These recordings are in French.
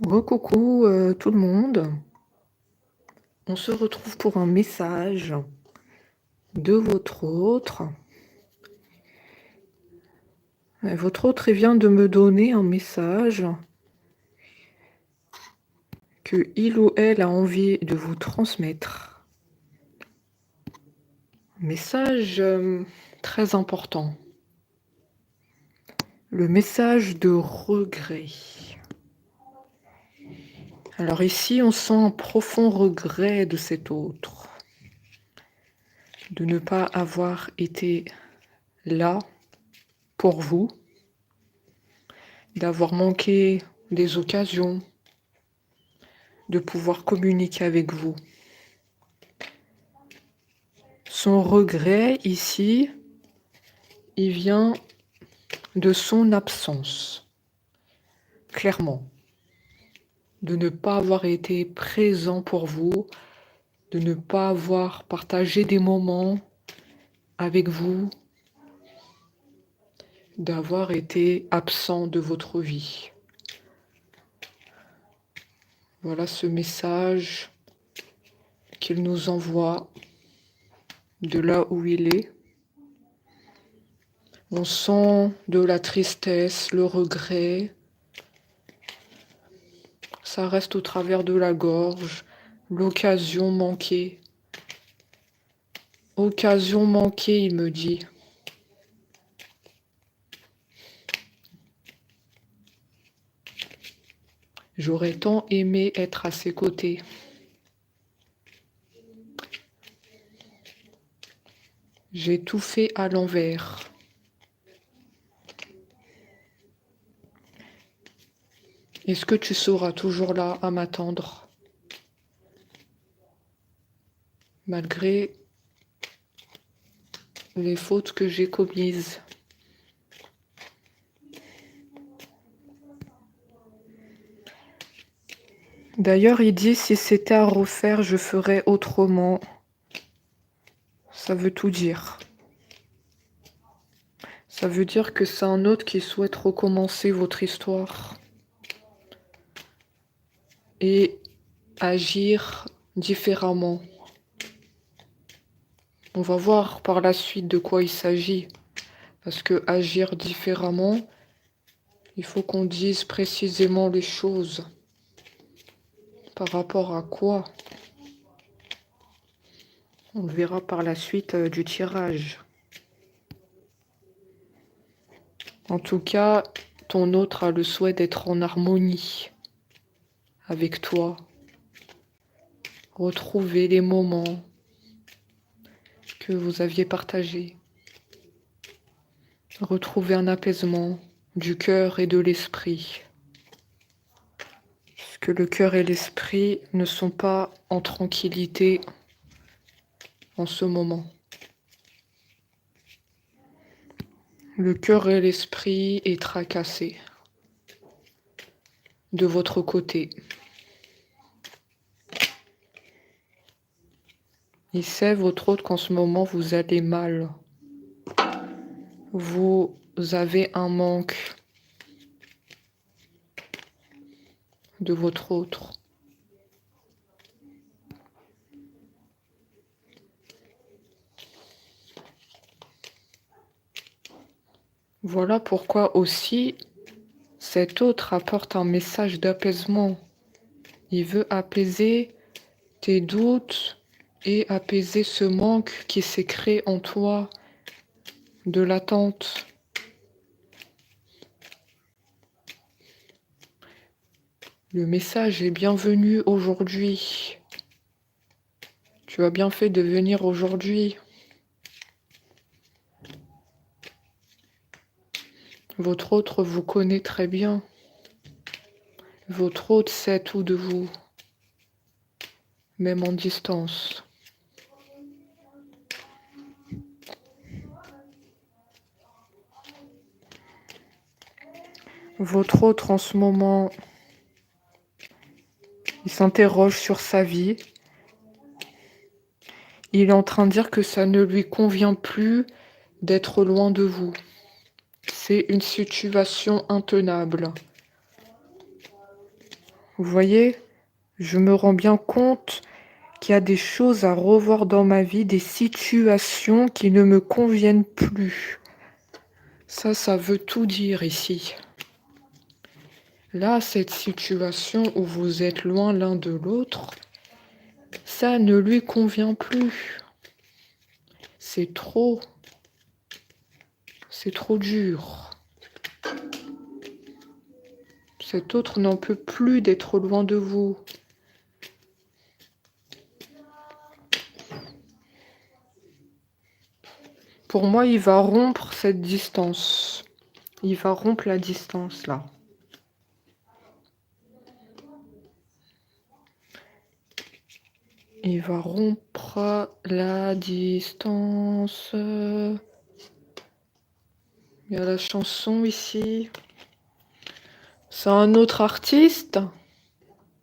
Recoucou tout le monde. On se retrouve pour un message de votre autre. Votre autre vient de me donner un message que il ou elle a envie de vous transmettre. Message très important. Le message de regret. Alors ici, on sent un profond regret de cet autre. De ne pas avoir été là pour vous. D'avoir manqué des occasions. De pouvoir communiquer avec vous. Son regret ici, il vient de son absence, clairement. De ne pas avoir été présent pour vous, de ne pas avoir partagé des moments avec vous, d'avoir été absent de votre vie. Voilà ce message qu'il nous envoie de là où il est. On sent de la tristesse, le regret. Ça reste au travers de la gorge, l'occasion manquée. Occasion manquée, il me dit. J'aurais tant aimé être à ses côtés. J'ai tout fait à l'envers. Est-ce que tu seras toujours là à m'attendre? Malgré les fautes que j'ai commises. D'ailleurs, il dit, si c'était à refaire, je ferais autrement. Ça veut tout dire. Ça veut dire que c'est un autre qui souhaite recommencer votre histoire. Et agir différemment. On va voir par la suite de quoi il s'agit. Parce que agir différemment, il faut qu'on dise précisément les choses. Par rapport à quoi? On le verra par la suite du tirage. En tout cas, ton autre a le souhait d'être en harmonie avec toi. Retrouver les moments que vous aviez partagés. Retrouver un apaisement du cœur et de l'esprit. Parce que le cœur et l'esprit ne sont pas en tranquillité en ce moment. Le cœur et l'esprit est tracassé de votre côté. Il sait, votre autre, qu'en ce moment, vous allez mal. Vous avez un manque de votre autre. Voilà pourquoi aussi cet autre apporte un message d'apaisement. Il veut apaiser tes doutes et apaiser ce manque qui s'est créé en toi de l'attente. Le message est bienvenu aujourd'hui. Tu as bien fait de venir aujourd'hui. Votre autre vous connaît très bien. Votre autre sait tout de vous, même en distance. Votre autre en ce moment, il s'interroge sur sa vie. Il est en train de dire que ça ne lui convient plus d'être loin de vous. C'est une situation intenable. Vous voyez, je me rends bien compte qu'il y a des choses à revoir dans ma vie, des situations qui ne me conviennent plus. Ça veut tout dire ici. Là, cette situation où vous êtes loin l'un de l'autre, ça ne lui convient plus. C'est trop dur. Cet autre n'en peut plus d'être loin de vous. Pour moi, il va rompre cette distance. Il va rompre la distance, là. Il va rompre la distance. Il y a la chanson ici. C'est un autre artiste.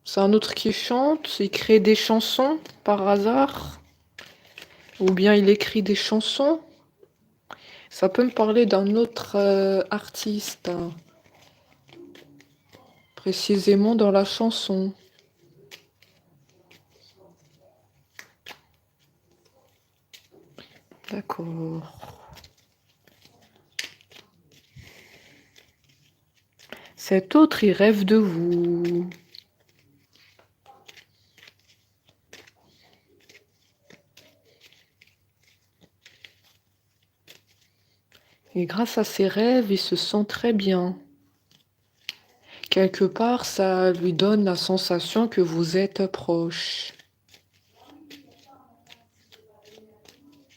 C'est un autre qui chante. Il crée des chansons par hasard. Ou bien il écrit des chansons. Ça peut me parler d'un autre artiste. Précisément dans la chanson. D'accord. Cet autre, il rêve de vous. Et grâce à ses rêves, il se sent très bien. Quelque part, ça lui donne la sensation que vous êtes proche.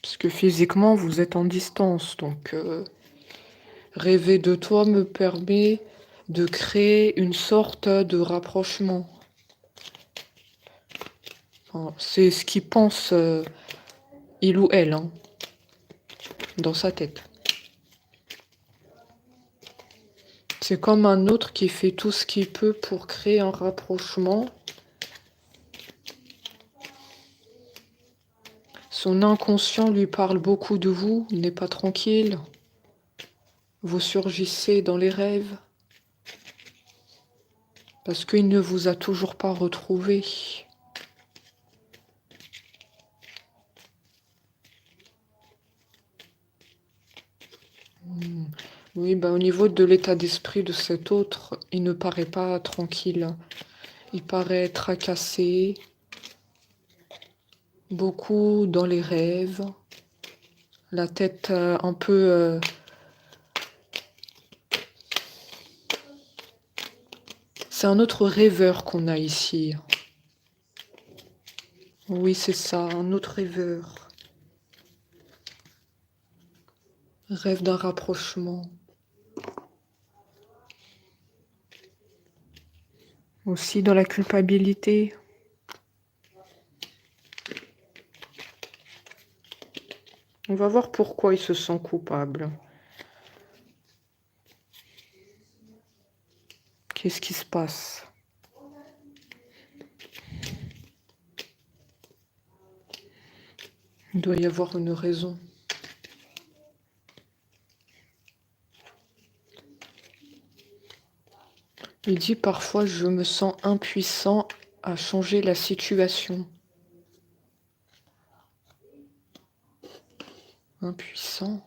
Parce que physiquement, vous êtes en distance. Donc, rêver de toi me permet de créer une sorte de rapprochement. Enfin, c'est ce qu'il pense, il ou elle, hein, dans sa tête. C'est comme un autre qui fait tout ce qu'il peut pour créer un rapprochement. Son inconscient lui parle beaucoup de vous, il n'est pas tranquille. Vous surgissez dans les rêves. Parce qu'il ne vous a toujours pas retrouvé. Oui, ben, au niveau de l'état d'esprit de cet autre, il ne paraît pas tranquille. Il paraît tracassé, beaucoup dans les rêves, la tête un peu... C'est un autre rêveur qu'on a ici. Oui, c'est ça, un autre rêveur. Rêve d'un rapprochement. Aussi dans la culpabilité. On va voir pourquoi il se sent coupable. Qu'est-ce qui se passe? Il doit y avoir une raison. Il dit parfois je me sens impuissant à changer la situation. Impuissant.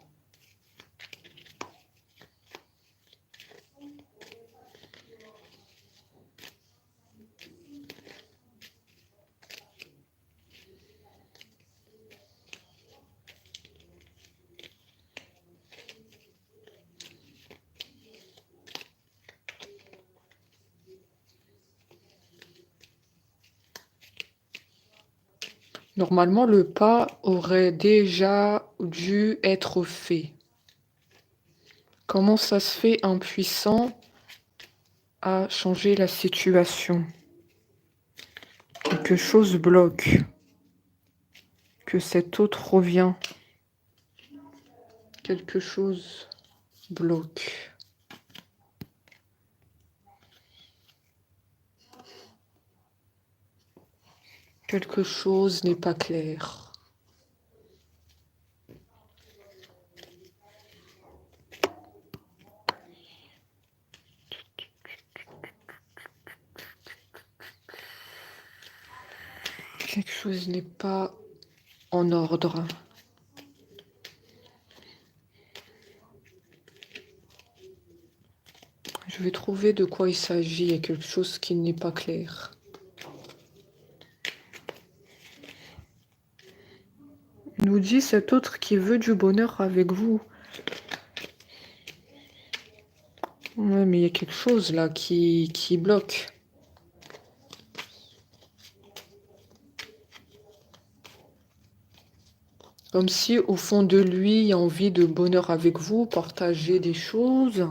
Normalement, le pas aurait déjà dû être fait. Comment ça se fait impuissant à changer la situation? Quelque chose bloque. Que cet autre revient. Quelque chose bloque. Quelque chose n'est pas clair. Quelque chose n'est pas en ordre. Je vais trouver de quoi il s'agit. Il y a quelque chose qui n'est pas clair. Il nous dit cet autre qui veut du bonheur avec vous. Ouais, mais il y a quelque chose là qui bloque. Comme si au fond de lui, il a envie de bonheur avec vous, partager des choses.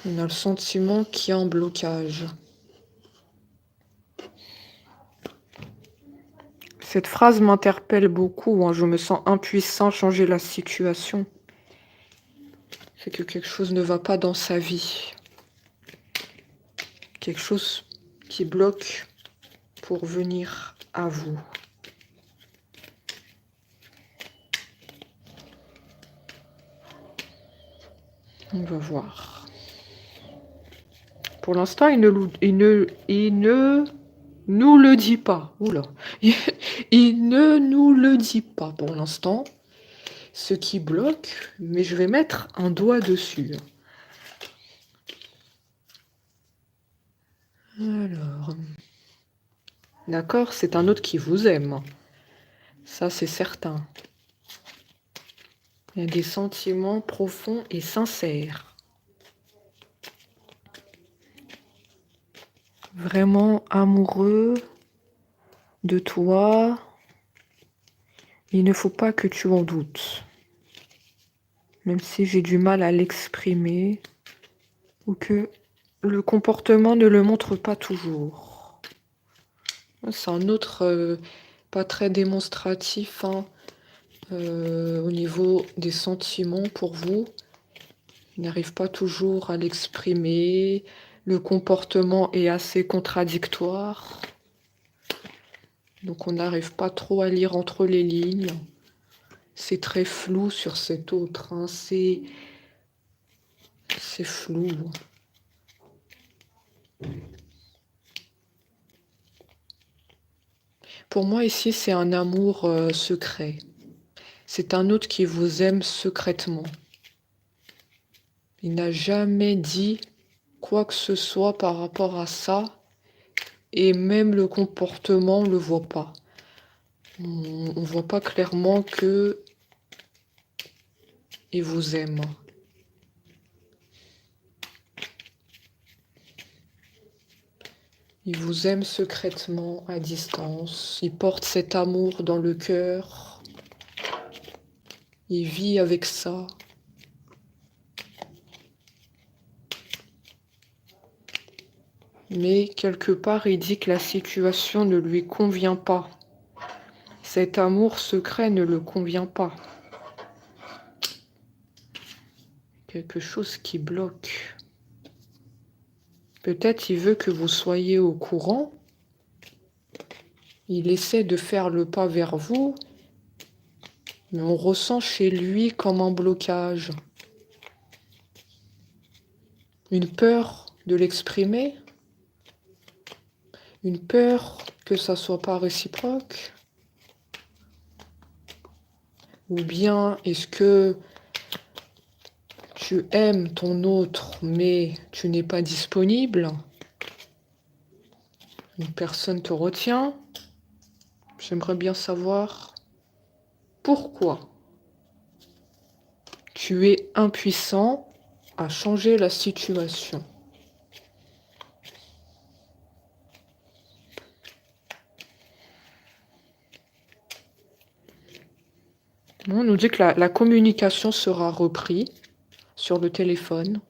On a le sentiment qu'il y a un blocage. Cette phrase m'interpelle beaucoup. Hein. Je me sens impuissant à changer la situation. C'est que quelque chose ne va pas dans sa vie. Quelque chose qui bloque pour venir à vous. On va voir. Pour l'instant, il ne nous le dit pas. Oula. Il ne nous le dit pas pour l'instant. Ce qui bloque, mais je vais mettre un doigt dessus. Alors. D'accord, c'est un autre qui vous aime. Ça, c'est certain. Il y a des sentiments profonds et sincères. Vraiment amoureux de toi. Il ne faut pas que tu en doutes. Même si j'ai du mal à l'exprimer ou que le comportement ne le montre pas toujours. C'est un autre pas très démonstratif hein, au niveau des sentiments pour vous. Il n'arrive pas toujours à l'exprimer. Le comportement est assez contradictoire. Donc on n'arrive pas trop à lire entre les lignes. C'est très flou sur cet autre. Hein. C'est flou. Pour moi ici, c'est un amour secret. C'est un autre qui vous aime secrètement. Il n'a jamais dit quoi que ce soit par rapport à ça. Et même le comportement, on ne le voit pas. On ne voit pas clairement que il vous aime. Il vous aime secrètement, à distance. Il porte cet amour dans le cœur. Il vit avec ça. Mais quelque part, il dit que la situation ne lui convient pas. Cet amour secret ne le convient pas. Quelque chose qui bloque. Peut-être il veut que vous soyez au courant. Il essaie de faire le pas vers vous. Mais on ressent chez lui comme un blocage. Une peur de l'exprimer. Une peur que ça soit pas réciproque. Ou bien est-ce que tu aimes ton autre mais tu n'es pas disponible? Une personne te retient. J'aimerais bien savoir pourquoi tu es impuissant à changer la situation. On nous dit que la communication sera reprise sur le téléphone.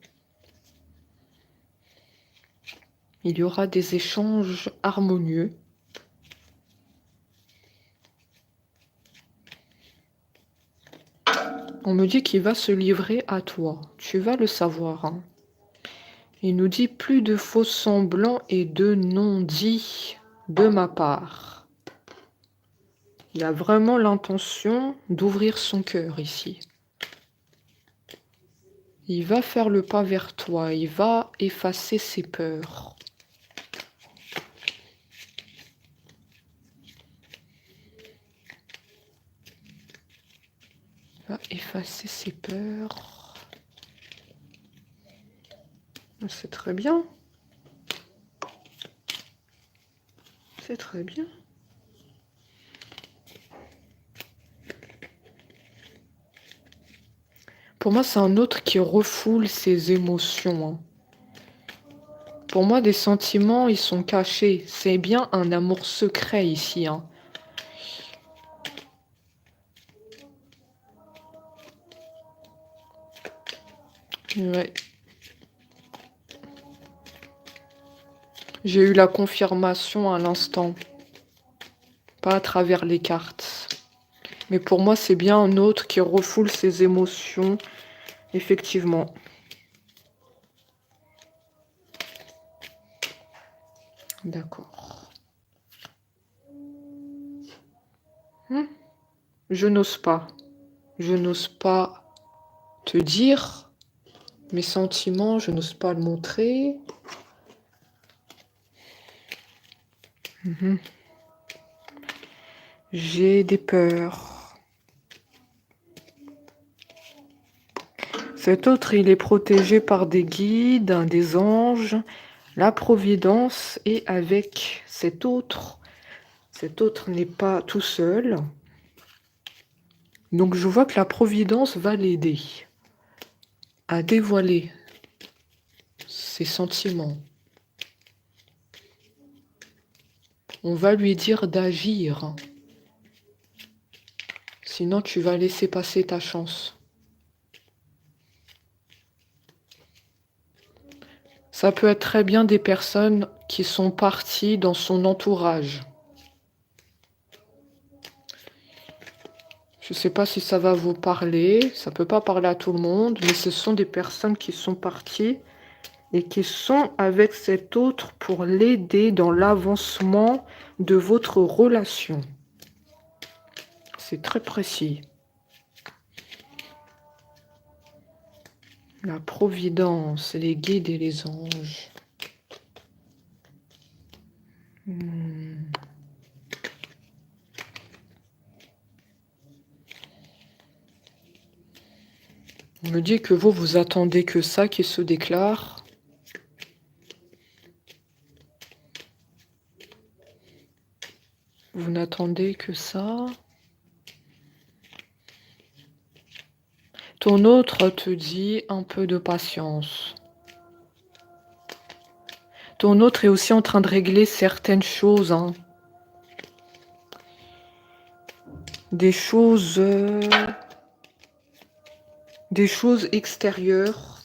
Il y aura des échanges harmonieux. On me dit qu'il va se livrer à toi. Tu vas le savoir. Hein. Il nous dit plus de faux semblants et de non-dits de ma part. Il a vraiment l'intention d'ouvrir son cœur ici. Il va faire le pas vers toi. Il va effacer ses peurs. Va effacer ses peurs. C'est très bien. C'est très bien. Pour moi, c'est un autre qui refoule ses émotions. Hein. Pour moi, des sentiments, ils sont cachés. C'est bien un amour secret ici. Hein. Ouais. J'ai eu la confirmation à l'instant. Pas à travers les cartes. Mais pour moi, c'est bien un autre qui refoule ses émotions. Effectivement. D'accord. Je n'ose pas. Je n'ose pas te dire mes sentiments. Je n'ose pas le montrer. J'ai des peurs. Cet autre, il est protégé par des guides, des anges, la providence, et avec cet autre n'est pas tout seul. Donc je vois que la providence va l'aider à dévoiler ses sentiments. On va lui dire d'agir. Sinon, tu vas laisser passer ta chance. Ça peut être très bien des personnes qui sont parties dans son entourage. Je ne sais pas si ça va vous parler. Ça ne peut pas parler à tout le monde, mais ce sont des personnes qui sont parties et qui sont avec cet autre pour l'aider dans l'avancement de votre relation. C'est très précis. La providence, les guides et les anges. On me dit que vous attendez que ça qui se déclare. Vous n'attendez que ça. Ton autre te dit un peu de patience. Ton autre est aussi en train de régler certaines choses. Hein. Des choses extérieures.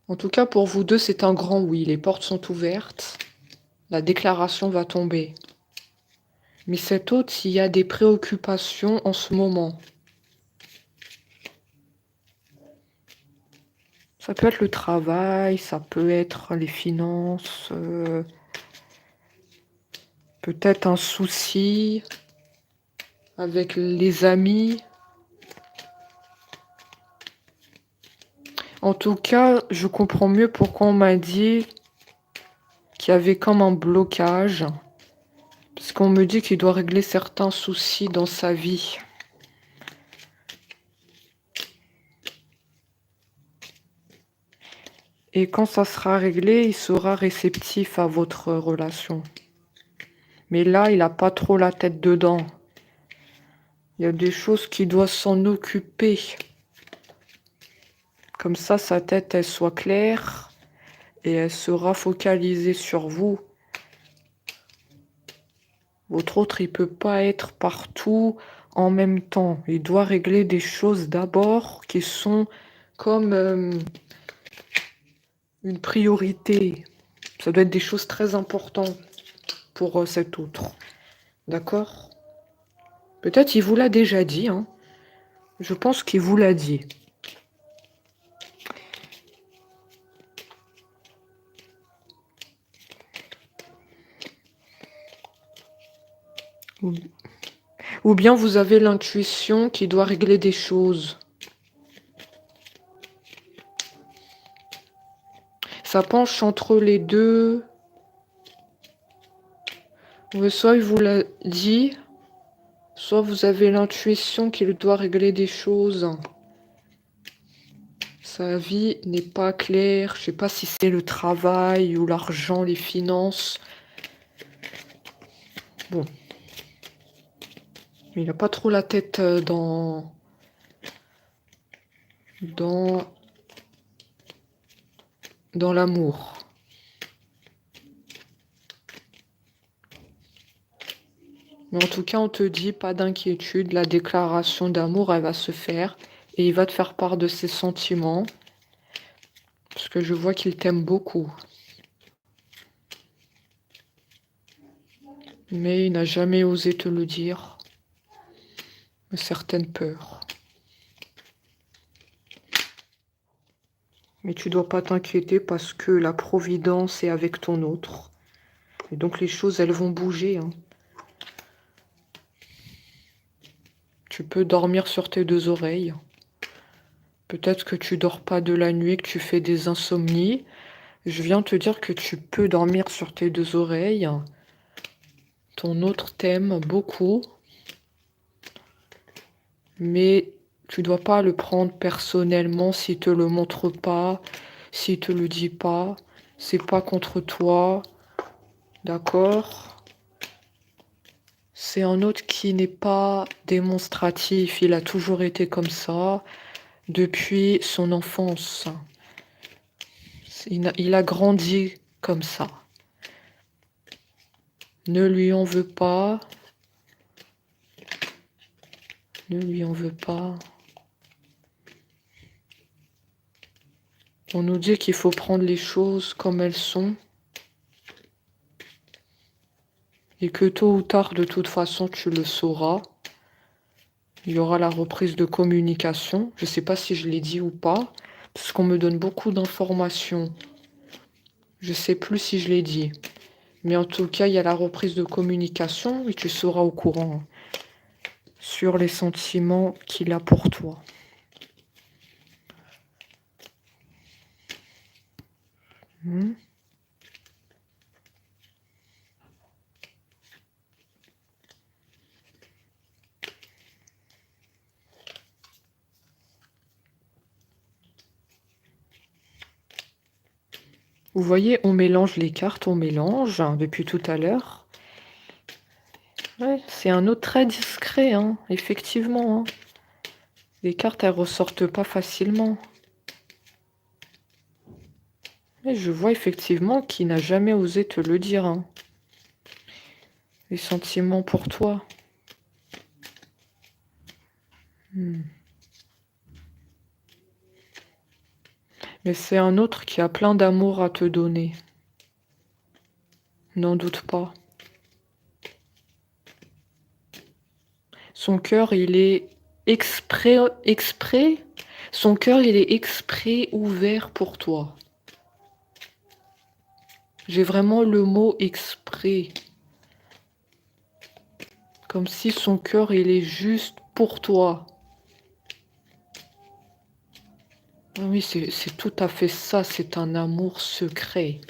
En tout cas, pour vous deux, c'est un grand oui. Les portes sont ouvertes. La déclaration va tomber. Mais cet autre, il y a des préoccupations en ce moment. Ça peut être le travail, ça peut être les finances, peut-être un souci avec les amis. En tout cas, je comprends mieux pourquoi on m'a dit qu'il y avait comme un blocage. Parce qu'on me dit qu'il doit régler certains soucis dans sa vie. Et quand ça sera réglé, il sera réceptif à votre relation. Mais là, il n'a pas trop la tête dedans. Il y a des choses qu'il doit s'en occuper. Comme ça, sa tête, elle soit claire et elle sera focalisée sur vous. Votre autre, il peut pas être partout en même temps. Il doit régler des choses d'abord qui sont comme une priorité. Ça doit être des choses très importantes pour cet autre. D'accord? Peut-être il vous l'a déjà dit. Hein. Je pense qu'il vous l'a dit. Ou bien vous avez l'intuition qui doit régler des choses. Ça penche entre les deux. Ouais, soit il vous l'a dit, soit vous avez l'intuition qu'il doit régler des choses. Sa vie n'est pas claire. Je sais pas si c'est le travail ou l'argent, les finances. Bon, il n'a pas trop la tête dans, dans l'amour. Mais en tout cas, on te dit pas d'inquiétude. La déclaration d'amour, elle va se faire. Et il va te faire part de ses sentiments. Parce que je vois qu'il t'aime beaucoup. Mais il n'a jamais osé te le dire. Certaines peurs. Mais tu dois pas t'inquiéter parce que la providence est avec ton autre. Et donc les choses, elles vont bouger. Hein. Tu peux dormir sur tes deux oreilles. Peut-être que tu dors pas de la nuit, que tu fais des insomnies. Je viens te dire que tu peux dormir sur tes deux oreilles. Ton autre t'aime beaucoup. Mais tu dois pas le prendre personnellement s'il te le montre pas, s'il te le dit pas. C'est pas contre toi. D'accord? C'est un autre qui n'est pas démonstratif. Il a toujours été comme ça depuis son enfance. Il a grandi comme ça. Ne lui en veux pas. Ne lui en veux pas. On nous dit qu'il faut prendre les choses comme elles sont. Et que tôt ou tard, de toute façon, tu le sauras. Il y aura la reprise de communication. Je ne sais pas si je l'ai dit ou pas, parce qu'on me donne beaucoup d'informations. Je ne sais plus si je l'ai dit. Mais en tout cas, il y a la reprise de communication et tu seras au courant sur les sentiments qu'il a pour toi. Vous voyez, on mélange les cartes, on mélange depuis tout à l'heure. Ouais, c'est un autre très discret, hein, effectivement. Hein. Les cartes, elles ressortent pas facilement. Mais je vois effectivement qu'il n'a jamais osé te le dire. Hein. Les sentiments pour toi. Mais c'est un autre qui a plein d'amour à te donner. N'en doute pas. Son cœur, il est exprès. Son cœur, il est exprès ouvert pour toi. J'ai vraiment le mot exprès. Comme si son cœur, il est juste pour toi. Ah oui, c'est tout à fait ça. C'est un amour secret.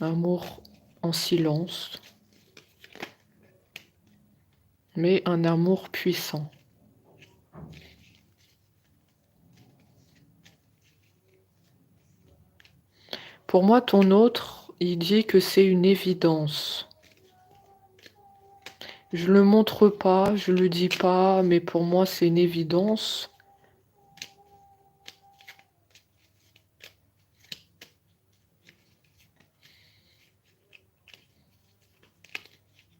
Amour en silence. Mais un amour puissant. Pour moi, ton autre, il dit que c'est une évidence. Je le montre pas, je le dis pas, mais pour moi, c'est une évidence.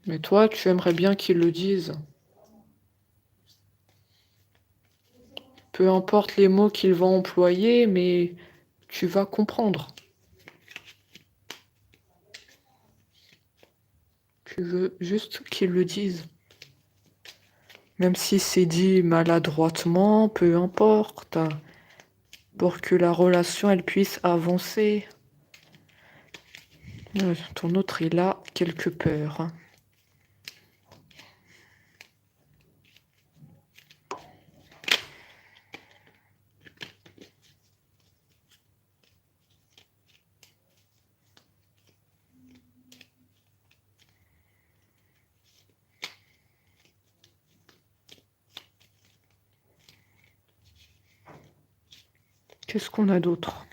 Mais toi, tu aimerais bien qu'il le dise. Peu importe les mots qu'il va employer, mais tu vas comprendre. Tu veux juste qu'il le dise. Même si c'est dit maladroitement, peu importe. Pour que la relation, elle puisse avancer. Ton autre, il a quelque peur. Hein. Qu'est-ce qu'on a d'autre?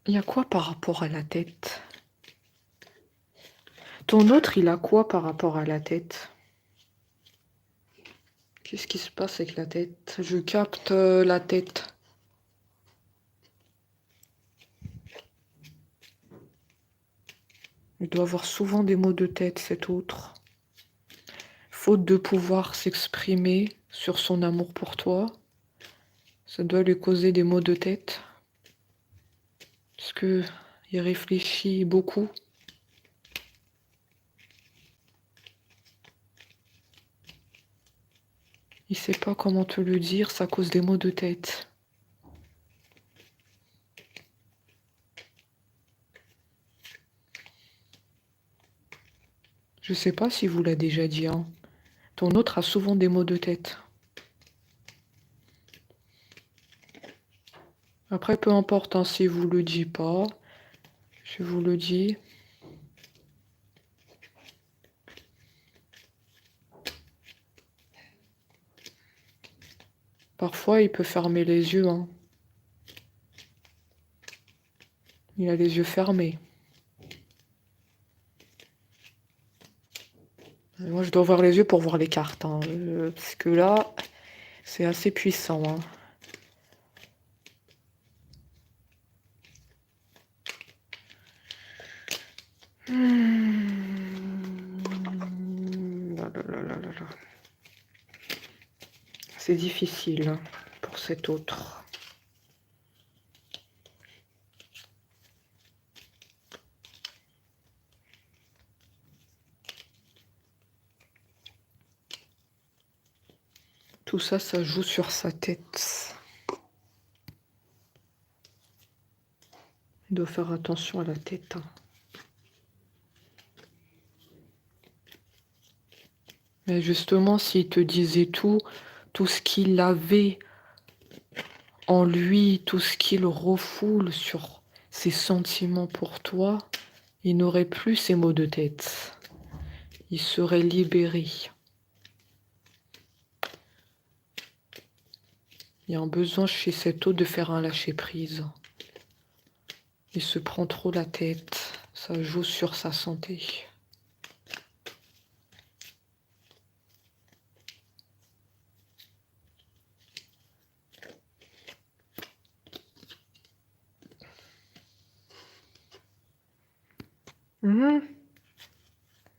Il y a quoi par rapport à la tête? Ton autre, il a quoi par rapport à la tête? Qu'est-ce qui se passe avec la tête? Je capte la tête. Il doit avoir souvent des maux de tête, cet autre. Faute de pouvoir s'exprimer sur son amour pour toi. Ça doit lui causer des maux de tête. Parce que il réfléchit beaucoup. Il sait pas comment te le dire, ça cause des maux de tête. Je sais pas si vous l'a déjà dit, hein. Ton autre a souvent des maux de tête. Après, peu importe, hein, si vous le dit pas, je vous le dis. Parfois, il peut fermer les yeux, hein. Il a les yeux fermés. Et moi, je dois ouvrir les yeux pour voir les cartes, hein, parce que là, c'est assez puissant, hein. C'est difficile hein, pour cet autre. Tout ça, ça joue sur sa tête. Il doit faire attention à la tête. Hein. Mais justement, s'il te disait tout ce qu'il avait en lui, tout ce qu'il refoule sur ses sentiments pour toi, il n'aurait plus ces maux de tête. Il serait libéré. Il y a un besoin chez cet autre de faire un lâcher-prise. Il se prend trop la tête. Ça joue sur sa santé.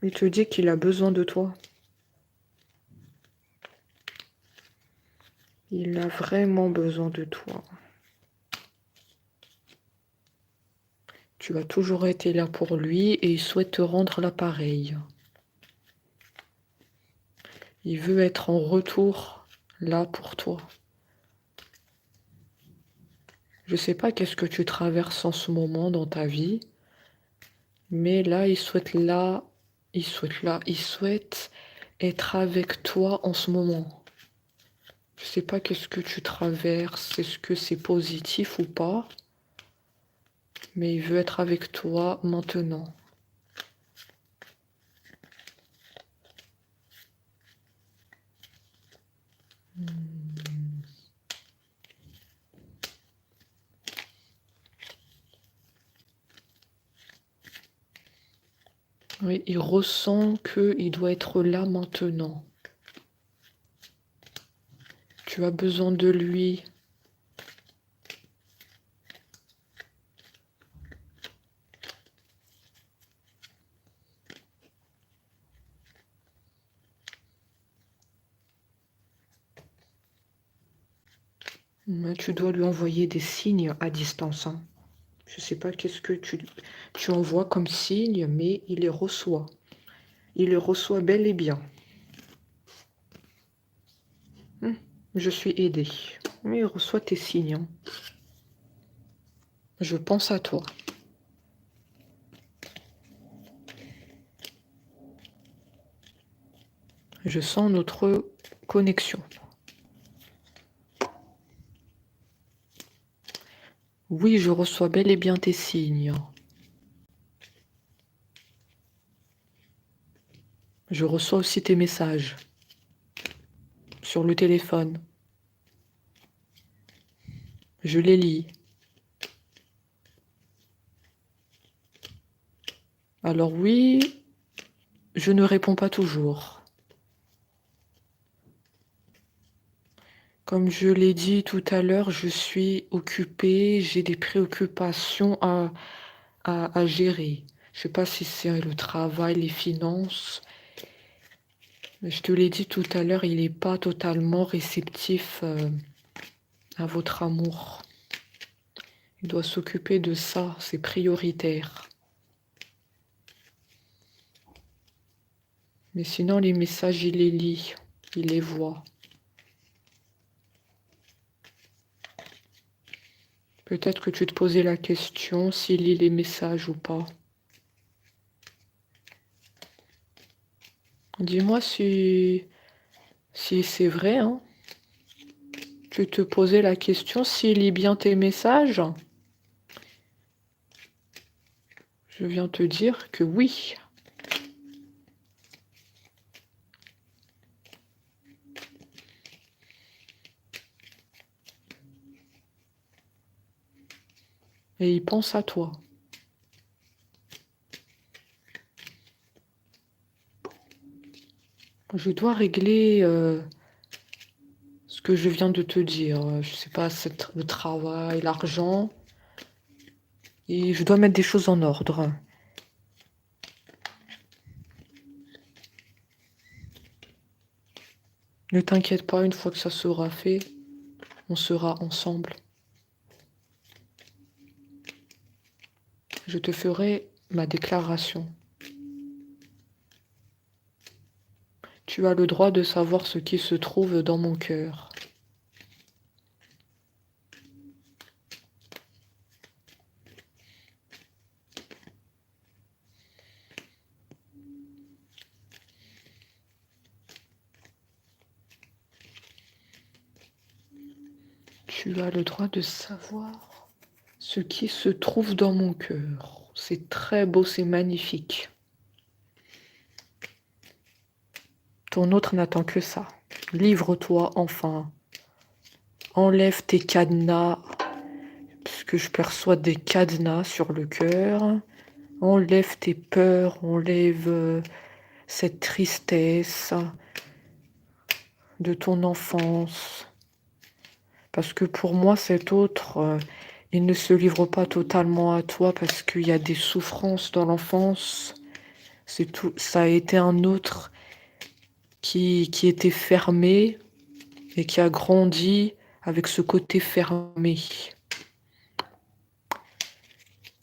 Il te dit qu'il a besoin de toi. Il a vraiment besoin de toi. Tu as toujours été là pour lui et il souhaite te rendre l'appareil. Il veut être en retour là pour toi. Je sais pas qu'est-ce que tu traverses en ce moment dans ta vie, mais là, il souhaite être avec toi en ce moment. Je sais pas qu'est-ce que tu traverses, est-ce que c'est positif ou pas, mais il veut être avec toi maintenant. Oui, il ressent qu'il doit être là maintenant. Tu as besoin de lui. Mais tu dois lui envoyer des signes à distance. Hein. Je ne sais pas qu'est-ce que tu envoies comme signe, mais il les reçoit. Il les reçoit bel et bien. Je suis aidée. Mais il reçoit tes signes. Hein. Je pense à toi. Je sens notre connexion. Oui, je reçois bel et bien tes signes. Je reçois aussi tes messages sur le téléphone. Je les lis. Alors oui, je ne réponds pas toujours. Comme je l'ai dit tout à l'heure, je suis occupée, j'ai des préoccupations à gérer. Je sais pas si c'est le travail, les finances. Mais je te l'ai dit tout à l'heure, il n'est pas totalement réceptif à votre amour. Il doit s'occuper de ça, c'est prioritaire. Mais sinon, les messages, il les lit, il les voit. Peut-être que tu te posais la question s'il lit les messages ou pas. Dis-moi si c'est vrai, hein. Tu te posais la question s'il lit bien tes messages? Je viens te dire que oui. Et il pense à toi. Je dois régler ce que je viens de te dire. Je sais pas, le travail, l'argent. Et je dois mettre des choses en ordre. Ne t'inquiète pas, une fois que ça sera fait, on sera ensemble. Je te ferai ma déclaration. Tu as le droit de savoir ce qui se trouve dans mon cœur. Tu as le droit de savoir ce qui se trouve dans mon cœur. C'est très beau, c'est magnifique. Ton autre n'attend que ça. Livre-toi enfin. Enlève tes cadenas, puisque je perçois des cadenas sur le cœur. Enlève tes peurs, enlève cette tristesse de ton enfance. Parce que pour moi, cet autre, il ne se livre pas totalement à toi parce qu'il y a des souffrances dans l'enfance. C'est tout, ça a été un autre qui était fermé et qui a grandi avec ce côté fermé.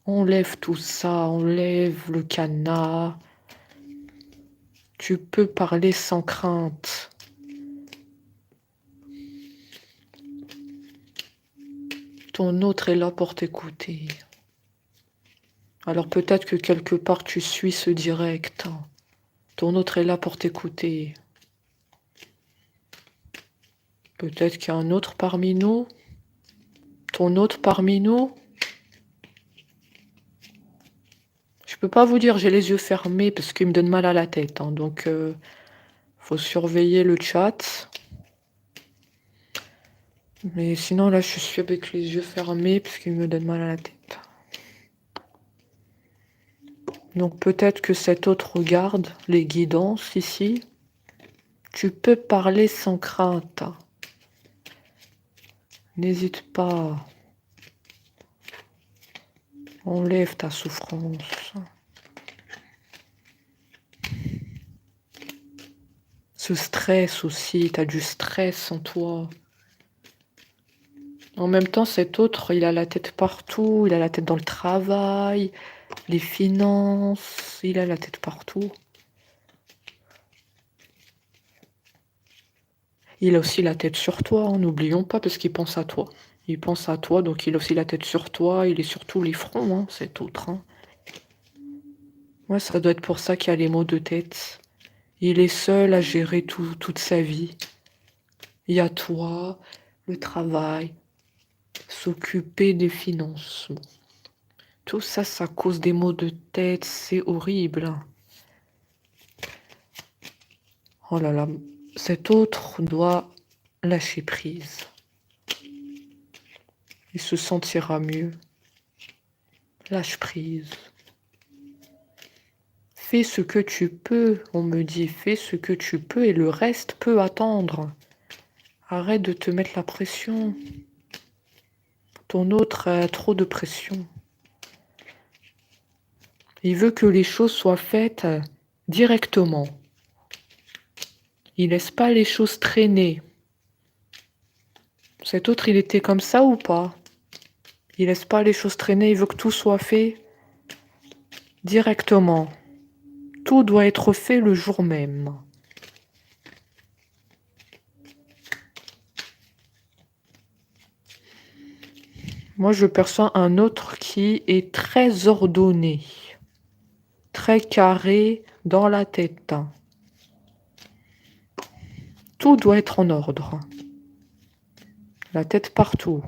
Enlève tout ça, enlève le cadenas. Tu peux parler sans crainte. Ton autre est là pour t'écouter. Alors peut-être que quelque part tu suis ce direct. Ton autre est là pour t'écouter. Peut-être qu'il y a un autre parmi nous. Ton autre parmi nous. Je peux pas vous dire j'ai les yeux fermés parce qu'il me donne mal à la tête. Donc faut surveiller le chat. Mais sinon là je suis avec les yeux fermés parce qu'il me donne mal à la tête. Donc peut-être que cet autre regarde les guidances ici. Tu peux parler sans crainte. N'hésite pas. Enlève ta souffrance. Ce stress aussi, tu as du stress en toi. En même temps, cet autre, il a la tête partout, il a la tête dans le travail, les finances, il a la tête partout. Il a aussi la tête sur toi, n'oublions pas, parce qu'il pense à toi. Il pense à toi, donc il a aussi la tête sur toi, il est sur tous les fronts, cet autre. Ouais, ça doit être pour ça qu'il y a les maux de tête. Il est seul à gérer toute sa vie. Il y a toi, le travail, s'occuper des finances. Bon. Tout ça, ça cause des maux de tête, c'est horrible. Oh là là, cet autre doit lâcher prise. Il se sentira mieux. Lâche prise. Fais ce que tu peux, on me dit, fais ce que tu peux et le reste peut attendre. Arrête de te mettre la pression. Ton autre a trop de pression. Il veut que les choses soient faites directement. Il laisse pas les choses traîner. Cet autre, il était comme ça ou pas? Il laisse pas les choses traîner, il veut que tout soit fait directement. Tout doit être fait le jour même. Moi, je perçois un autre qui est très ordonné, très carré dans la tête. Tout doit être en ordre. La tête partout.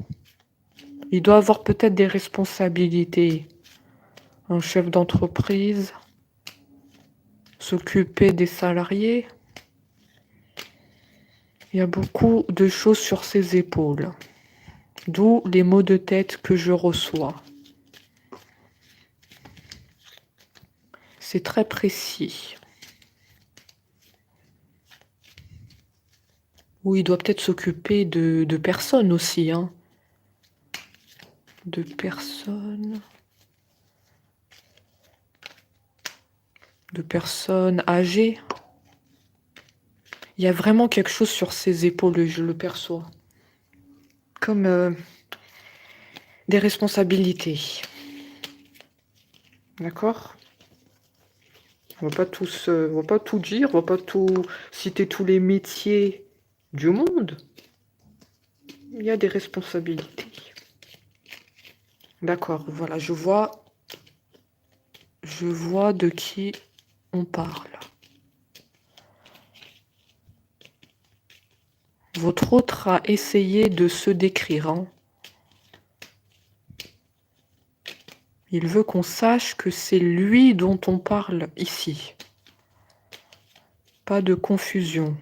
Il doit avoir peut-être des responsabilités. Un chef d'entreprise, s'occuper des salariés. Il y a beaucoup de choses sur ses épaules. D'où les maux de tête que je reçois. C'est très précis. Ou il doit peut-être s'occuper de personnes aussi. Hein. De personnes. De personnes âgées. Il y a vraiment quelque chose sur ses épaules, je le perçois. Comme des responsabilités. D'accord? On va pas tout dire, on va pas tout citer tous les métiers du monde. Il y a des responsabilités. D'accord, voilà, je vois de qui on parle. Votre autre a essayé de se décrire. Hein. Il veut qu'on sache que c'est lui dont on parle ici. Pas de confusion.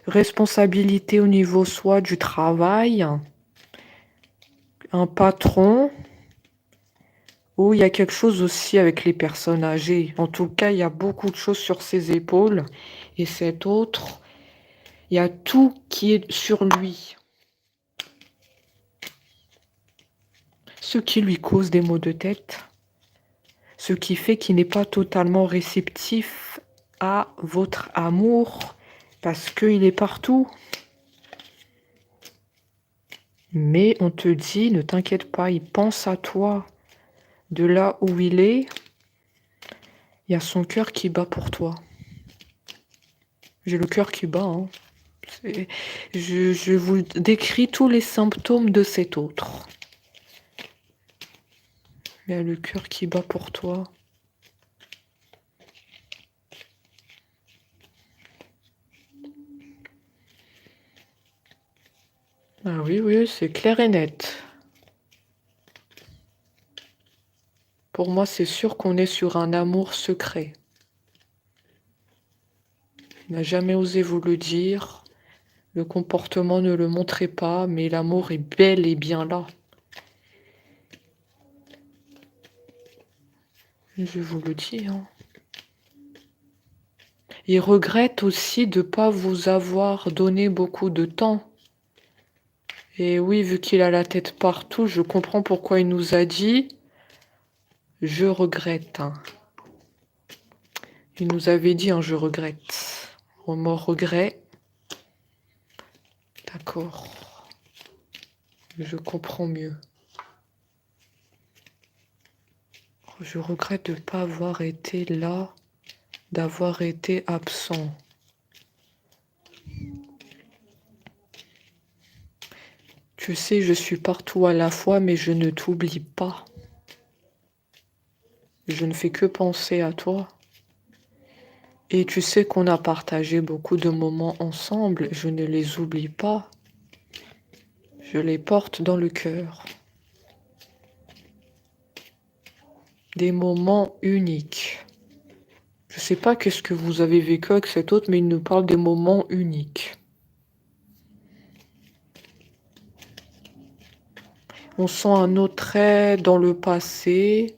Responsabilité au niveau soit du travail, un patron, ou il y a quelque chose aussi avec les personnes âgées. En tout cas, il y a beaucoup de choses sur ses épaules. Et cet autre, il y a tout qui est sur lui. Ce qui lui cause des maux de tête. Ce qui fait qu'il n'est pas totalement réceptif à votre amour. Parce qu'il est partout. Mais on te dit, ne t'inquiète pas, il pense à toi. De là où il est, il y a son cœur qui bat pour toi. J'ai le cœur qui bat. Hein. Je vous décris tous les symptômes de cet autre. Il y a le cœur qui bat pour toi. Ah oui, oui, c'est clair et net. Pour moi, c'est sûr qu'on est sur un amour secret. Il n'a jamais osé vous le dire. Le comportement ne le montrait pas, mais l'amour est bel et bien là. Je vous le dis. Hein. Il regrette aussi de ne pas vous avoir donné beaucoup de temps. Et oui, vu qu'il a la tête partout, je comprends pourquoi il nous a dit « Je regrette hein. ». Il nous avait dit « Je regrette ». Au mot regret. D'accord. Je comprends mieux. Je regrette de ne pas avoir été là, d'avoir été absent. Tu sais, je suis partout à la fois, mais je ne t'oublie pas. Je ne fais que penser à toi. Et tu sais qu'on a partagé beaucoup de moments ensemble. Je ne les oublie pas. Je les porte dans le cœur. Des moments uniques. Je ne sais pas qu'est-ce que vous avez vécu avec cet autre, mais il nous parle des moments uniques. On sent un autre trait dans le passé,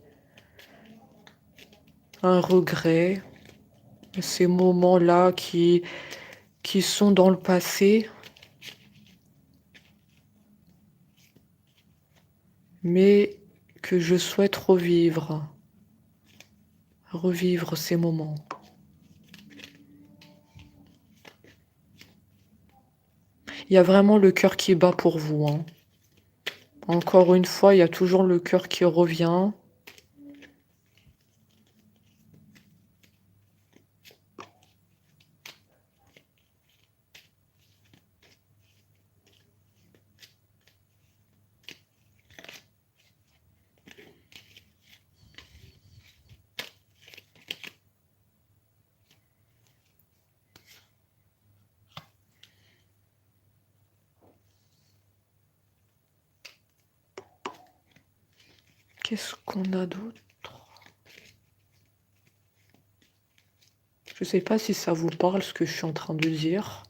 un regret. Ces moments-là qui sont dans le passé, mais que je souhaite revivre ces moments. Il y a vraiment le cœur qui bat pour vous, hein. Encore une fois, il y a toujours le cœur qui revient. Qu'est-ce qu'on a d'autre? Je ne sais pas si ça vous parle ce que je suis en train de dire.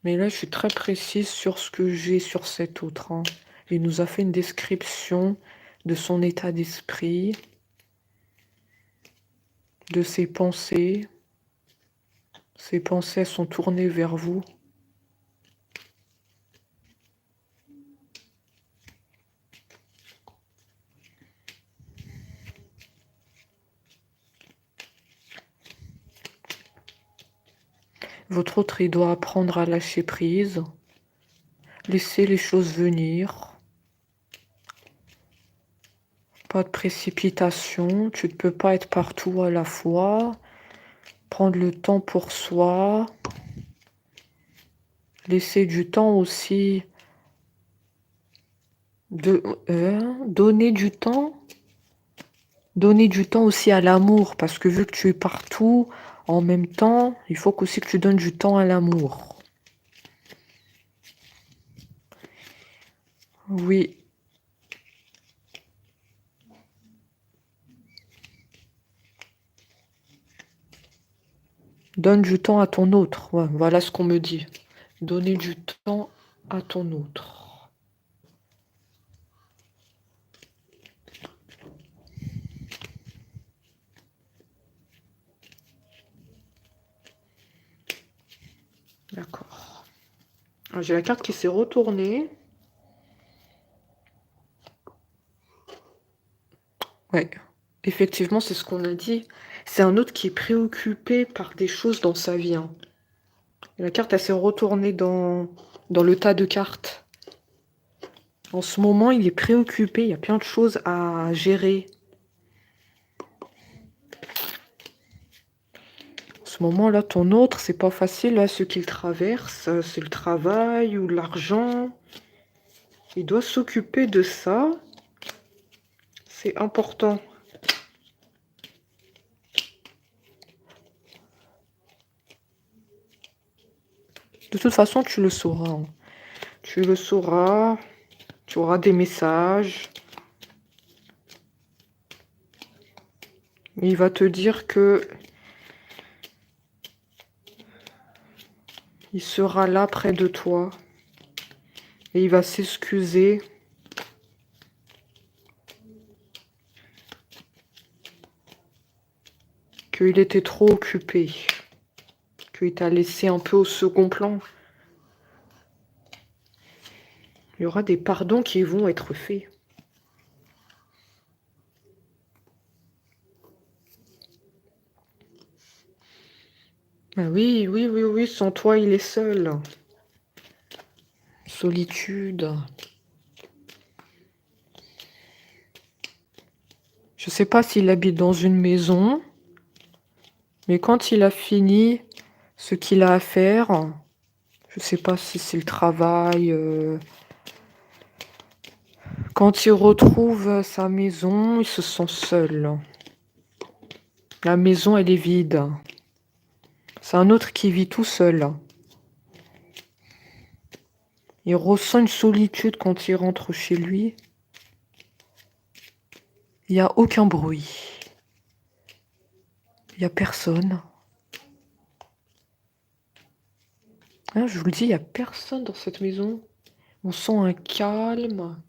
Mais là, je suis très précise sur ce que j'ai sur cet autre, hein. Il nous a fait une description de son état d'esprit, de ses pensées. Ses pensées sont tournées vers vous. Votre autre, il doit apprendre à lâcher prise, laisser les choses venir. Pas de précipitation, tu ne peux pas être partout à la fois. Prendre le temps pour soi. Laisser du temps aussi de donner du temps. Donner du temps aussi à l'amour, parce que vu que tu es partout en même temps, il faut aussi que tu donnes du temps à l'amour. Oui. Donne du temps à ton autre. Ouais, voilà ce qu'on me dit. Donner du temps à ton autre. D'accord. J'ai la carte qui s'est retournée. Ouais, effectivement, c'est ce qu'on a dit. C'est un autre qui est préoccupé par des choses dans sa vie, hein. La carte, elle s'est retournée dans le tas de cartes. En ce moment, il est préoccupé. Il y a plein de choses à gérer. En ce moment-là, ton autre, c'est pas facile. Là, ce qu'il traverse, c'est le travail ou l'argent. Il doit s'occuper de ça. C'est important. De toute façon, tu le sauras, hein. Tu le sauras. Tu auras des messages. Il va te dire que il sera là près de toi. Et il va s'excuser. Qu'il était trop occupé. Qu'il t'a laissé un peu au second plan. Il y aura des pardons qui vont être faits. Ah oui, oui, oui, oui, sans toi, il est seul. Solitude. Je sais pas s'il habite dans une maison, mais quand il a fini ce qu'il a à faire, je sais pas si c'est le travail, quand il retrouve sa maison, il se sent seul. La maison, elle est vide. C'est un autre qui vit tout seul. Il ressent une solitude quand il rentre chez lui. Il n'y a aucun bruit. Il n'y a personne. Hein, je vous le dis, il n'y a personne dans cette maison. On sent un calme.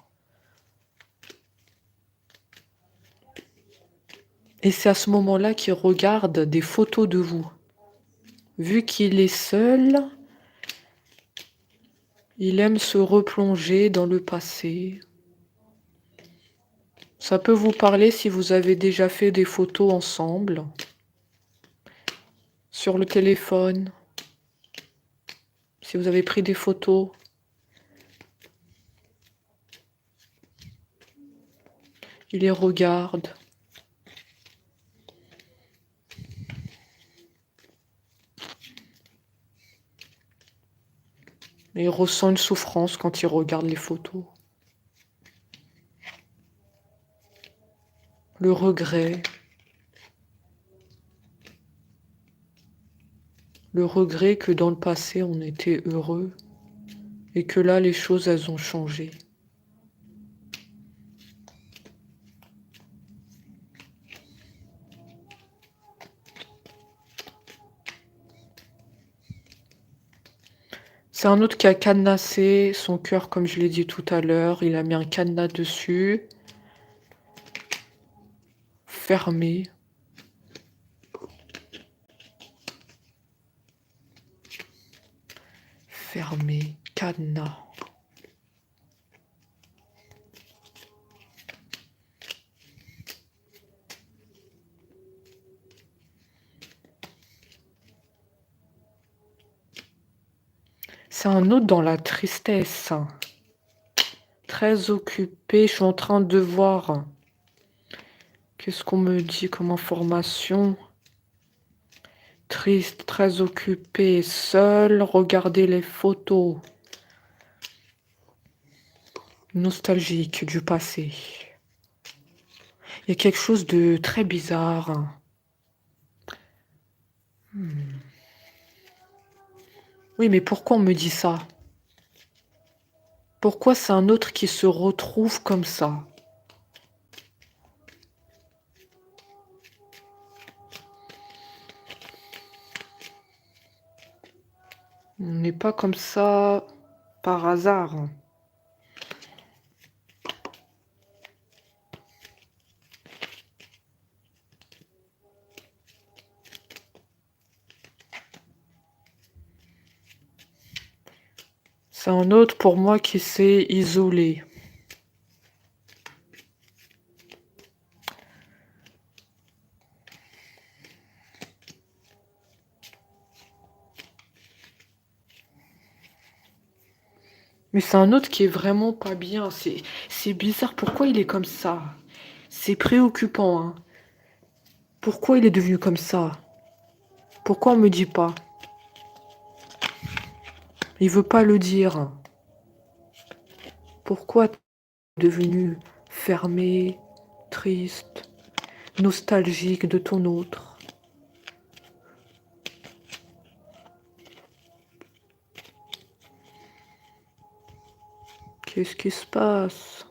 Et c'est à ce moment-là qu'il regarde des photos de vous. Vu qu'il est seul, il aime se replonger dans le passé. Ça peut vous parler si vous avez déjà fait des photos ensemble, sur le téléphone, si vous avez pris des photos. Il les regarde. Et il ressent une souffrance quand il regarde les photos. Le regret. Le regret que dans le passé, on était heureux et que là, les choses, elles ont changé. C'est un autre qui a cadenassé son cœur, comme je l'ai dit tout à l'heure. Il a mis un cadenas dessus. Fermé. Fermé. Cadenas. C'est un autre dans la tristesse. Très occupé. Je suis en train de voir. Qu'est-ce qu'on me dit comme information? Triste, très occupé, seul, regardez les photos. Nostalgique du passé. Il y a quelque chose de très bizarre. Oui, mais pourquoi on me dit ça? Pourquoi c'est un autre qui se retrouve comme ça? On n'est pas comme ça par hasard. C'est un autre pour moi qui s'est isolé. Mais c'est un autre qui est vraiment pas bien. C'est bizarre. Pourquoi il est comme ça? C'est préoccupant, hein. Pourquoi il est devenu comme ça? Pourquoi on me dit pas? Il veut pas le dire. Pourquoi t'es devenu fermé, triste, nostalgique de ton autre? Qu'est-ce qui se passe?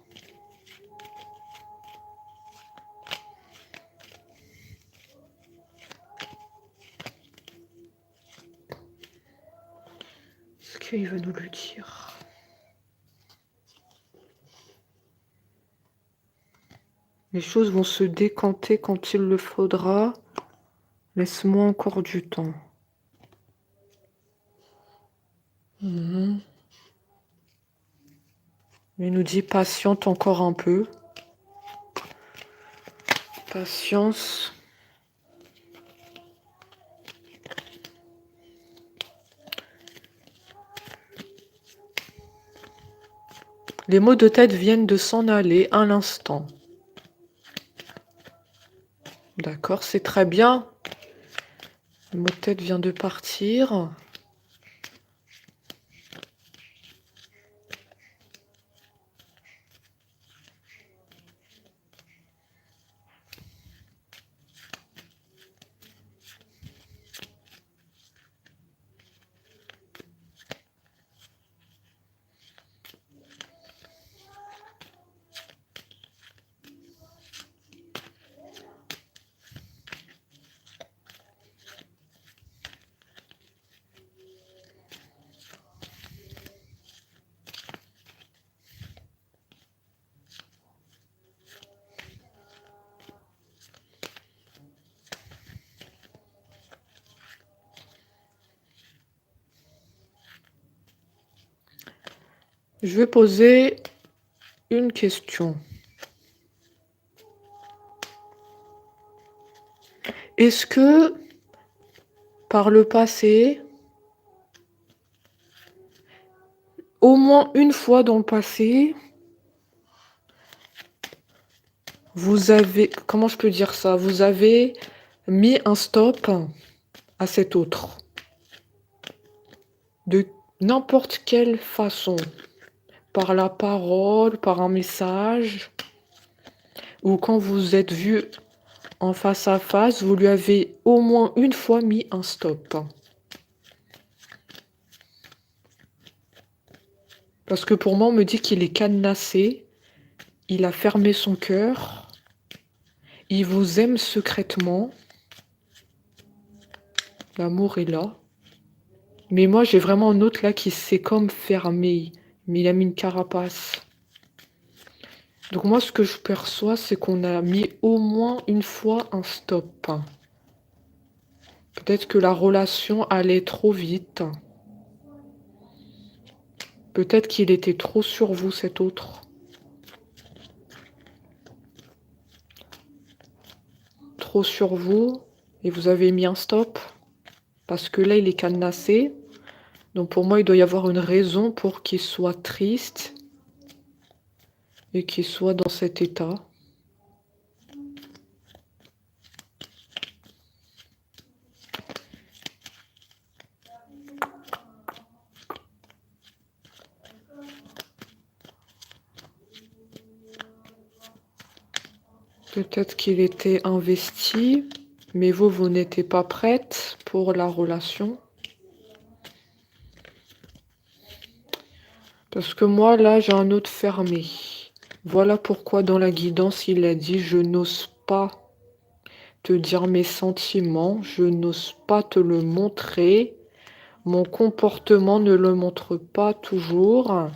Est-ce qu'il veut nous le dire? Les choses vont se décanter quand il le faudra. Laisse-moi encore du temps. Il nous dit patiente encore un peu. Patience. Les maux de tête viennent de s'en aller à l'instant. D'accord, c'est très bien. Le mot de tête vient de partir. Je vais poser une question. Est-ce que, par le passé, au moins une fois dans le passé, vous avez, comment je peux dire ça? Vous avez mis un stop à cet autre. De n'importe quelle façon. Par la parole, par un message. Ou quand vous êtes vu en face à face, vous lui avez au moins une fois mis un stop. Parce que pour moi, on me dit qu'il est cadenassé. Il a fermé son cœur. Il vous aime secrètement. L'amour est là. Mais moi, j'ai vraiment un autre là qui s'est comme fermé. Mais il a mis une carapace. Donc moi, ce que je perçois, c'est qu'on a mis au moins une fois un stop. Peut-être que la relation allait trop vite. Peut-être qu'il était trop sur vous, cet autre. Trop sur vous. Et vous avez mis un stop. Parce que là, il est cadenassé. Donc pour moi, il doit y avoir une raison pour qu'il soit triste. Et qu'il soit dans cet état. Peut-être qu'il était investi, mais vous n'étiez pas prête pour la relation. Parce que moi, là, j'ai un autre fermé. Voilà pourquoi dans la guidance, il a dit « Je n'ose pas te dire mes sentiments, je n'ose pas te le montrer. Mon comportement ne le montre pas toujours. »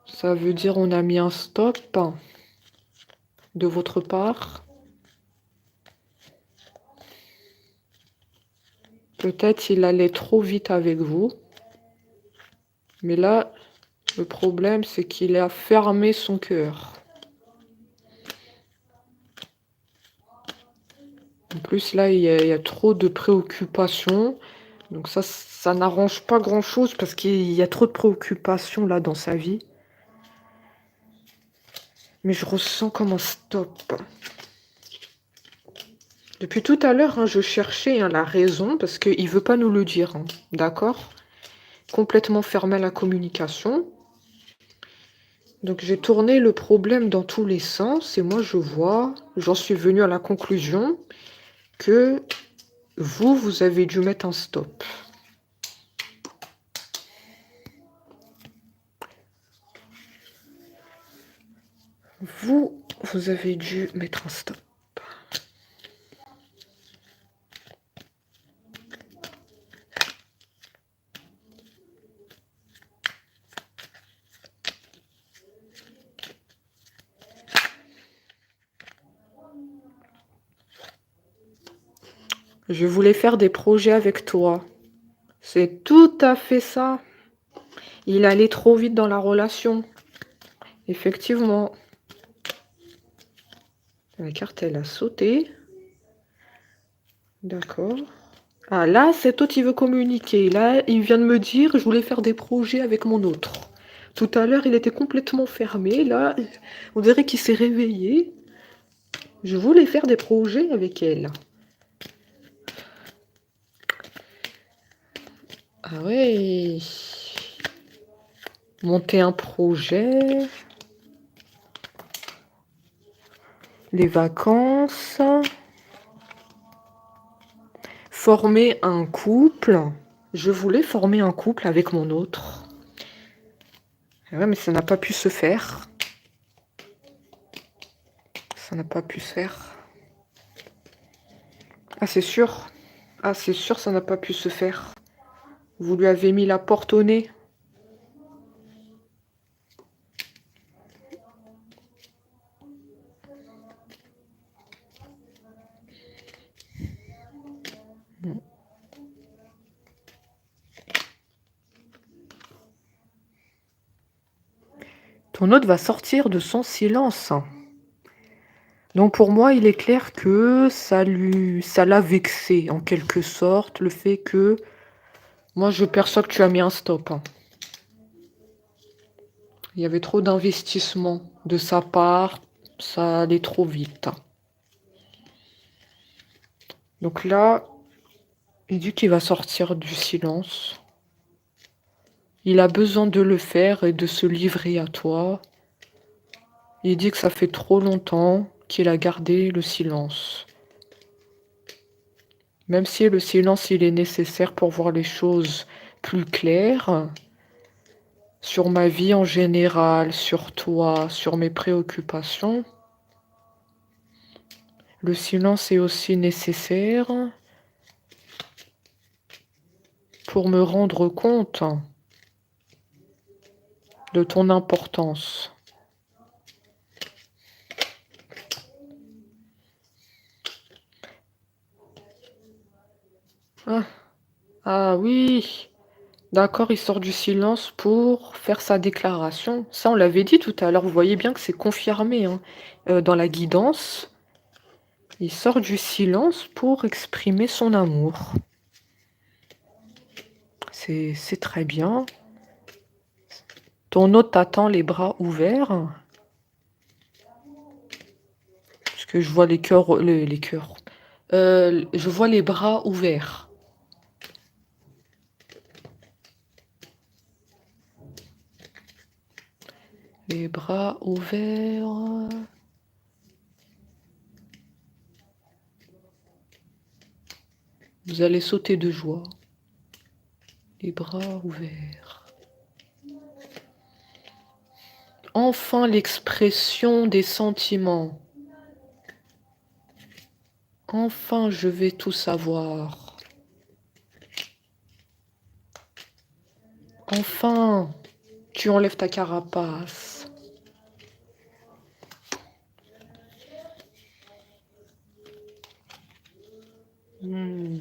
Ça veut dire on a mis un stop de votre part. Peut-être il allait trop vite avec vous. Mais là, le problème, c'est qu'il a fermé son cœur. En plus, là, il y a trop de préoccupations. Donc ça n'arrange pas grand-chose parce qu'il y a trop de préoccupations là dans sa vie. Mais je ressens comme un stop. Depuis tout à l'heure, je cherchais la raison parce qu'il ne veut pas nous le dire. D'accord? Complètement fermé à la communication. Donc j'ai tourné le problème dans tous les sens et moi je vois, j'en suis venue à la conclusion que vous avez dû mettre un stop. Vous avez dû mettre un stop. Je voulais faire des projets avec toi. C'est tout à fait ça. Il allait trop vite dans la relation. Effectivement. La carte, elle a sauté. D'accord. Ah, là, cet autre, il veut communiquer. Là, il vient de me dire, je voulais faire des projets avec mon autre. Tout à l'heure, il était complètement fermé. Là, on dirait qu'il s'est réveillé. Je voulais faire des projets avec elle. Ah ouais. Monter un projet. Les vacances. Former un couple. Je voulais former un couple avec mon autre. Ouais, mais ça n'a pas pu se faire. Ça n'a pas pu se faire. Ah, c'est sûr. Ah, c'est sûr, ça n'a pas pu se faire. Vous lui avez mis la porte au nez. Ton hôte va sortir de son silence. Donc pour moi, il est clair que ça l'a vexé en quelque sorte, le fait que moi je perçois que tu as mis un stop, hein. Il y avait trop d'investissement de sa part, ça allait trop vite. Donc là, il dit qu'il va sortir du silence. Il a besoin de le faire et de se livrer à toi. Il dit que ça fait trop longtemps qu'il a gardé le silence. Même si le silence, il est nécessaire pour voir les choses plus claires, sur ma vie en général, sur toi, sur mes préoccupations, le silence est aussi nécessaire pour me rendre compte de ton importance. Ah, ah oui, d'accord, il sort du silence pour faire sa déclaration. Ça, on l'avait dit tout à l'heure, vous voyez bien que c'est confirmé, hein. Dans la guidance, il sort du silence pour exprimer son amour. C'est très bien. Ton hôte t'attend les bras ouverts. Parce que je vois les cœurs, les cœurs. Je vois les bras ouverts. Les bras ouverts. Vous allez sauter de joie. Les bras ouverts. Enfin l'expression des sentiments. Enfin je vais tout savoir. Enfin, tu enlèves ta carapace. Hmm.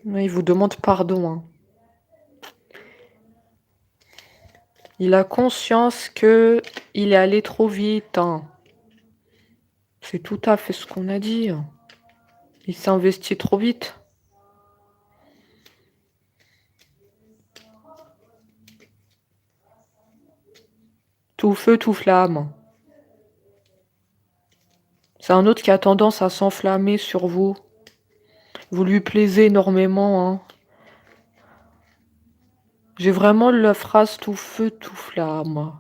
Il vous demande pardon, hein. Il a conscience que il est allé trop vite, hein. C'est tout à fait ce qu'on a dit, hein. Il s'est investi trop vite. Tout feu, tout flamme. C'est un autre qui a tendance à s'enflammer sur vous. Vous lui plaisez énormément, hein. J'ai vraiment la phrase tout feu, tout flamme.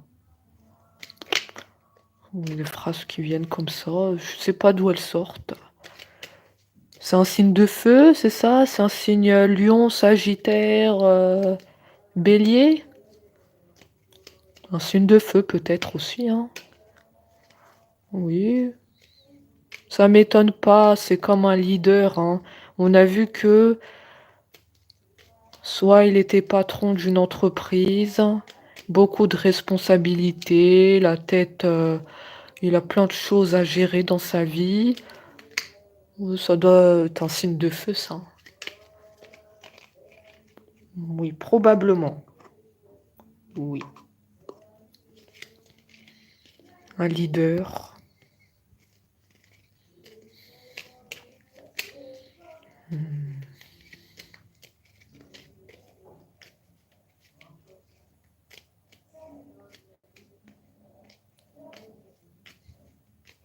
Les phrases qui viennent comme ça, je sais pas d'où elles sortent. C'est un signe de feu, c'est ça? C'est un signe lion, sagittaire, bélier? Un signe de feu peut-être aussi, hein. Oui. Ça m'étonne pas, c'est comme un leader, hein. On a vu que soit il était patron d'une entreprise, beaucoup de responsabilités, la tête, il a plein de choses à gérer dans sa vie. Ça doit être un signe de feu, ça. Oui, probablement. Oui. Un leader.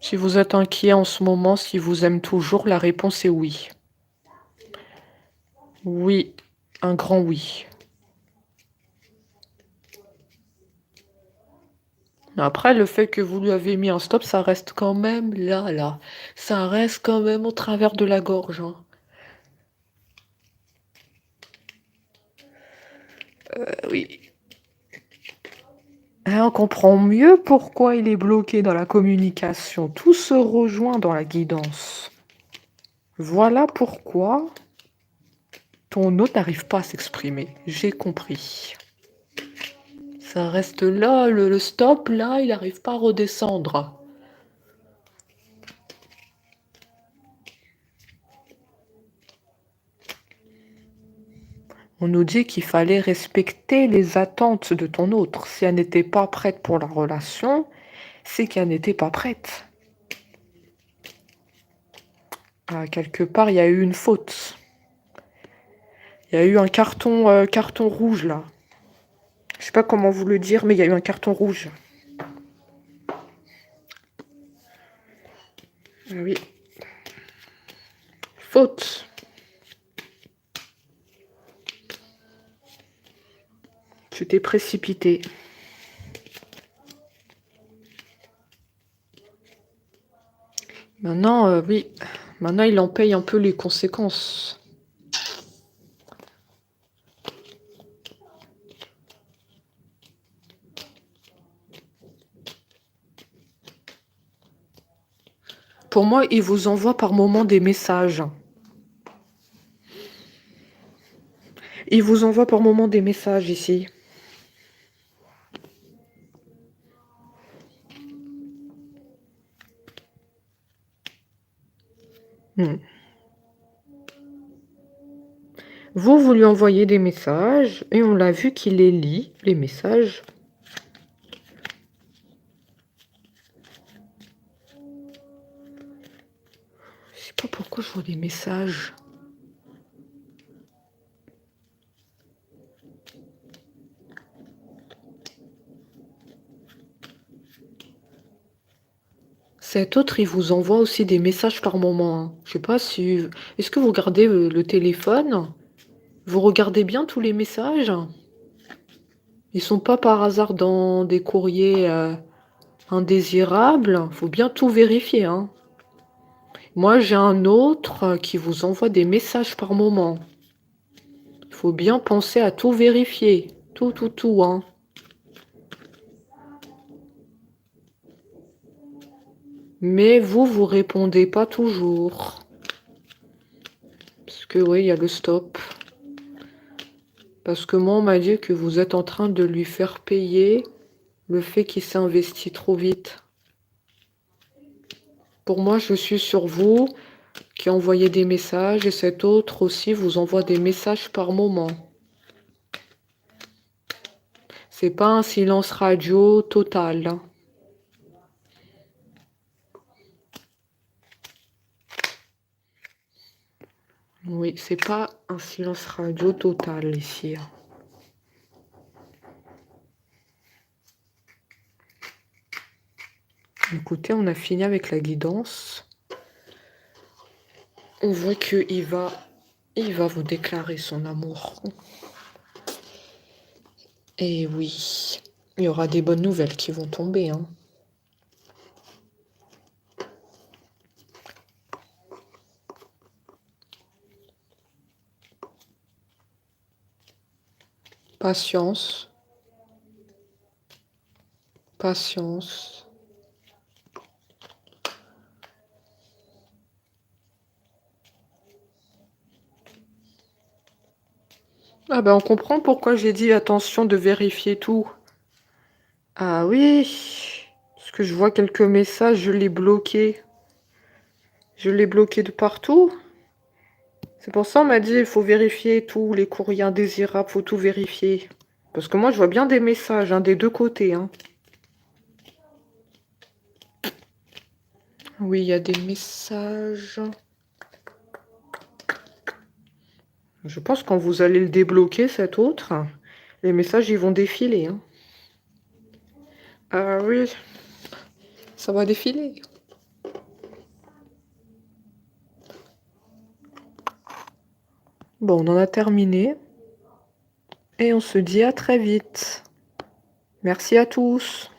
Si vous êtes inquiet en ce moment, s'il vous aime toujours, la réponse est oui. Oui, un grand oui. Après, le fait que vous lui avez mis un stop, ça reste quand même là. Ça reste quand même au travers de la gorge, hein. Oui. On comprend mieux pourquoi il est bloqué dans la communication. Tout se rejoint dans la guidance. Voilà pourquoi ton hôte n'arrive pas à s'exprimer. J'ai compris. Ça reste là, le stop, là, il n'arrive pas à redescendre. On nous dit qu'il fallait respecter les attentes de ton autre. Si elle n'était pas prête pour la relation, c'est qu'elle n'était pas prête. Ah, quelque part, il y a eu une faute. Il y a eu un carton rouge, là. Je sais pas comment vous le dire, mais il y a eu un carton rouge. Ah oui. Faute. Tu t'es précipité. Maintenant, oui. Maintenant, il en paye un peu les conséquences. Pour moi, il vous envoie par moment des messages. Il vous envoie par moment des messages ici. Vous lui envoyez des messages et on l'a vu qu'il les lit, les messages. Je sais pas pourquoi je vois des messages. Cet autre, il vous envoie aussi des messages par moment, hein. Je sais pas si... Est-ce que vous regardez le téléphone? Vous regardez bien tous les messages? Ils sont pas par hasard dans des courriers indésirables. Faut bien tout vérifier, hein. Moi, j'ai un autre qui vous envoie des messages par moment. Il faut bien penser à tout vérifier. Tout, hein. Mais vous répondez pas toujours. Parce que oui, il y a le stop. Parce que moi, on m'a dit que vous êtes en train de lui faire payer le fait qu'il s'est investi trop vite. Pour moi, je suis sur vous qui envoyez des messages et cet autre aussi vous envoie des messages par moment. C'est pas un silence radio total, hein. Oui, c'est pas un silence radio total ici, hein. Écoutez, on a fini avec la guidance. On voit qu'il va vous déclarer son amour. Et oui, il y aura des bonnes nouvelles qui vont tomber, hein. Patience. Patience. Ah ben on comprend pourquoi j'ai dit attention de vérifier tout. Ah oui, parce que je vois quelques messages, je l'ai bloqué. Je l'ai bloqué de partout. C'est pour ça on m'a dit il faut vérifier tout, les courriers indésirables, faut tout vérifier. Parce que moi je vois bien des messages, hein, des deux côtés, hein. Oui, il y a des messages. Je pense que quand vous allez le débloquer, cet autre, les messages ils vont défiler, hein. Ah oui, ça va défiler. Bon, on en a terminé. Et on se dit à très vite. Merci à tous.